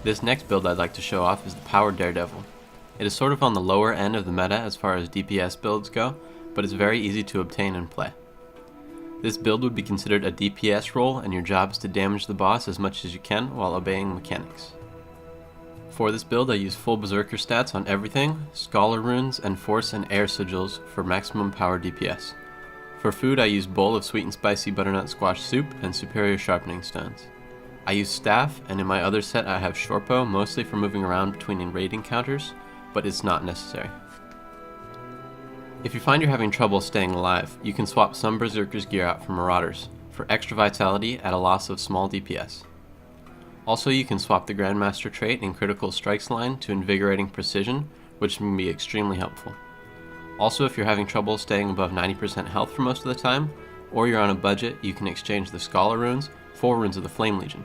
This next build I'd like to show off is the Power Daredevil. It is sort of on the lower end of the meta as far as DPS builds go, but it's very easy to obtain and play. This build would be considered a DPS role, and your job is to damage the boss as much as you can while obeying mechanics. For this build I use full Berserker stats on everything, Scholar Runes, and Force and Air Sigils for maximum power DPS. For food I use Bowl of Sweet and Spicy Butternut Squash Soup and Superior Sharpening Stones. I use Staff, and in my other set I have Shortbow, mostly for moving around between raid encounters, but it's not necessary. If you find you're having trouble staying alive, you can swap some Berserker's gear out for Marauders, for extra vitality at a loss of small DPS. Also, you can swap the Grandmaster trait in Critical Strikes line to Invigorating Precision, which can be extremely helpful. Also, if you're having trouble staying above 90% health for most of the time, or you're on a budget, you can exchange the Scholar Runes for Runes of the Flame Legion.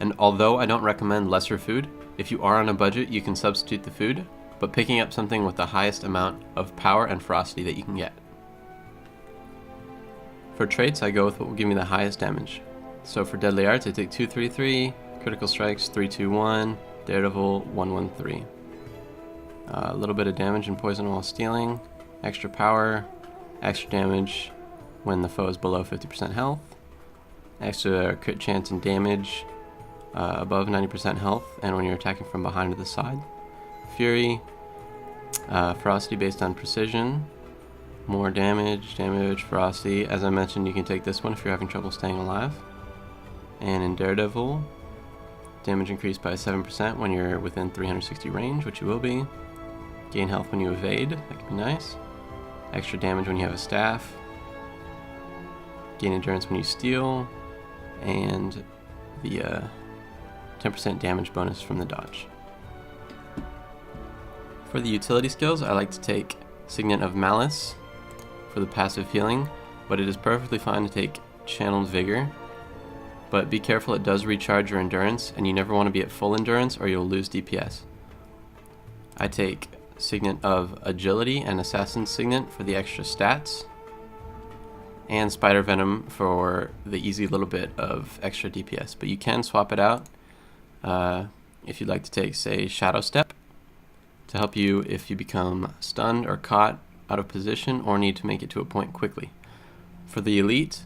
And although I don't recommend lesser food, if you are on a budget you can substitute the food, but picking up something with the highest amount of power and ferocity that you can get. For traits I go with what will give me the highest damage. So for Deadly Arts I take 233, Critical Strikes 321, Daredevil 113. A little bit of damage and poison while stealing, extra power, extra damage when the foe is below 50% health, extra crit chance and damage above 90% health and when you're attacking from behind to the side. Fury, ferocity based on precision, more damage, ferocity. As I mentioned, you can take this one if you're having trouble staying alive. And in Daredevil, damage increased by 7% when you're within 360 range, which you will be. Gain health when you evade, that can be nice. Extra damage when you have a staff. Gain endurance when you steal. And the 10% damage bonus from the dodge. For the utility skills, I like to take Signet of Malice for the passive healing, but it is perfectly fine to take Channeled Vigor. But be careful, it does recharge your endurance, and you never want to be at full endurance or you'll lose DPS. I take Signet of Agility and Assassin's Signet for the extra stats, and Spider Venom for the easy little bit of extra DPS, but you can swap it out if you'd like to take, say, Shadow Step to help you if you become stunned or caught out of position or need to make it to a point quickly. For the elite,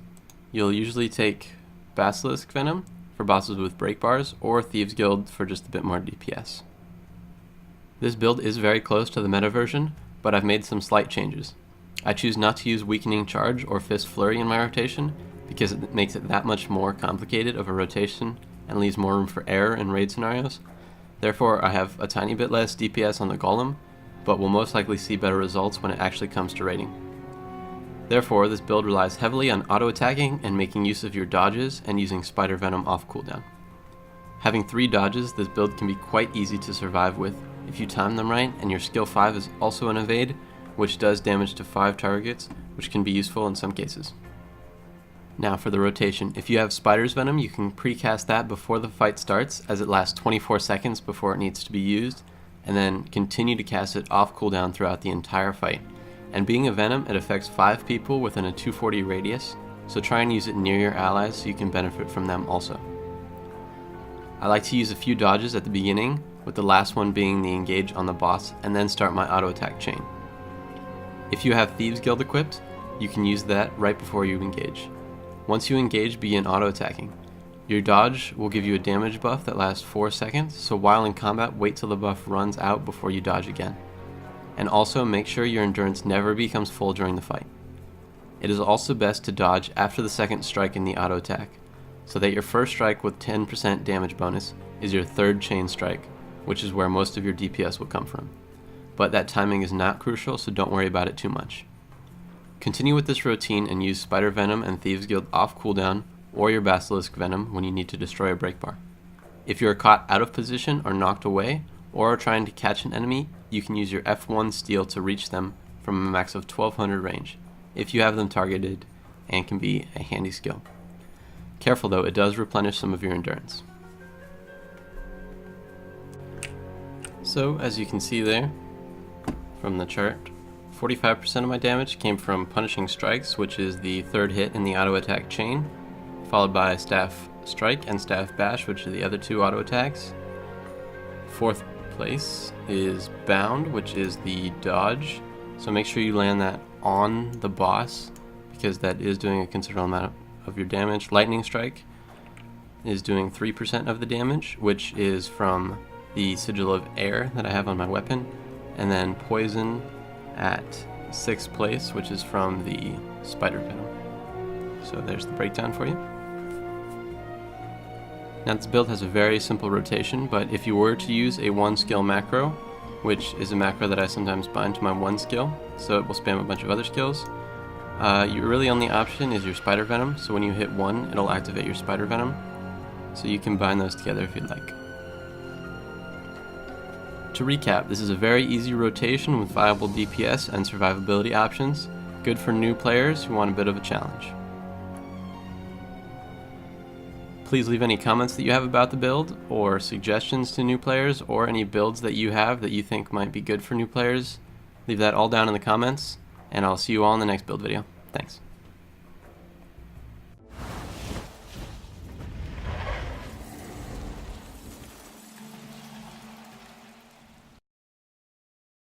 you'll usually take Basilisk Venom for bosses with break bars, or Thieves Guild for just a bit more DPS. This build is very close to the meta version, but I've made some slight changes. I choose not to use Weakening Charge or Fist Flurry in my rotation because it makes it that much more complicated of a rotation and leaves more room for error in raid scenarios. Therefore, I have a tiny bit less DPS on the Golem, but will most likely see better results when it actually comes to raiding. Therefore, this build relies heavily on auto-attacking and making use of your dodges and using Spider Venom off cooldown. Having 3 dodges, this build can be quite easy to survive with if you time them right, and your skill 5 is also an evade, which does damage to 5 targets, which can be useful in some cases. Now for the rotation. If you have Spider's Venom, you can precast that before the fight starts, as it lasts 24 seconds before it needs to be used, and then continue to cast it off cooldown throughout the entire fight. And being a Venom, it affects 5 people within a 240 radius, so try and use it near your allies so you can benefit from them also. I like to use a few dodges at the beginning, with the last one being the engage on the boss, and then start my auto attack chain. If you have Thieves Guild equipped, you can use that right before you engage. Once you engage, begin auto-attacking. Your dodge will give you a damage buff that lasts 4 seconds, so while in combat, wait till the buff runs out before you dodge again. And also make sure your endurance never becomes full during the fight. It is also best to dodge after the second strike in the auto-attack, so that your first strike with 10% damage bonus is your third chain strike, which is where most of your DPS will come from. But that timing is not crucial, so don't worry about it too much. Continue with this routine and use Spider Venom and Thieves Guild off cooldown, or your Basilisk Venom when you need to destroy a break bar. If you are caught out of position or knocked away, or are trying to catch an enemy, you can use your F1 steal to reach them from a max of 1200 range, if you have them targeted, and can be a handy skill. Careful though, it does replenish some of your endurance. So, as you can see there from the chart, 45% of my damage came from Punishing Strikes, which is the third hit in the auto attack chain, followed by Staff Strike and Staff Bash, which are the other 2 auto attacks, Fourth place is Bound, which is the dodge. So make sure you land that on the boss, because that is doing a considerable amount of your damage. Lightning Strike is doing 3% of the damage, which is from the Sigil of Air that I have on my weapon. And then Poison at 6th place, which is from the Spider Venom. So there's the breakdown for you. Now this build has a very simple rotation, but if you were to use a 1 skill macro, which is a macro that I sometimes bind to my 1 skill, so it will spam a bunch of other skills, your really only option is your Spider Venom, so when you hit 1, it'll activate your Spider Venom, so you can bind those together if you'd like. To recap, this is a very easy rotation with viable DPS and survivability options, good for new players who want a bit of a challenge. Please leave any comments that you have about the build, or suggestions to new players, or any builds that you have that you think might be good for new players. Leave that all down in the comments, and I'll see you all in the next build video. Thanks.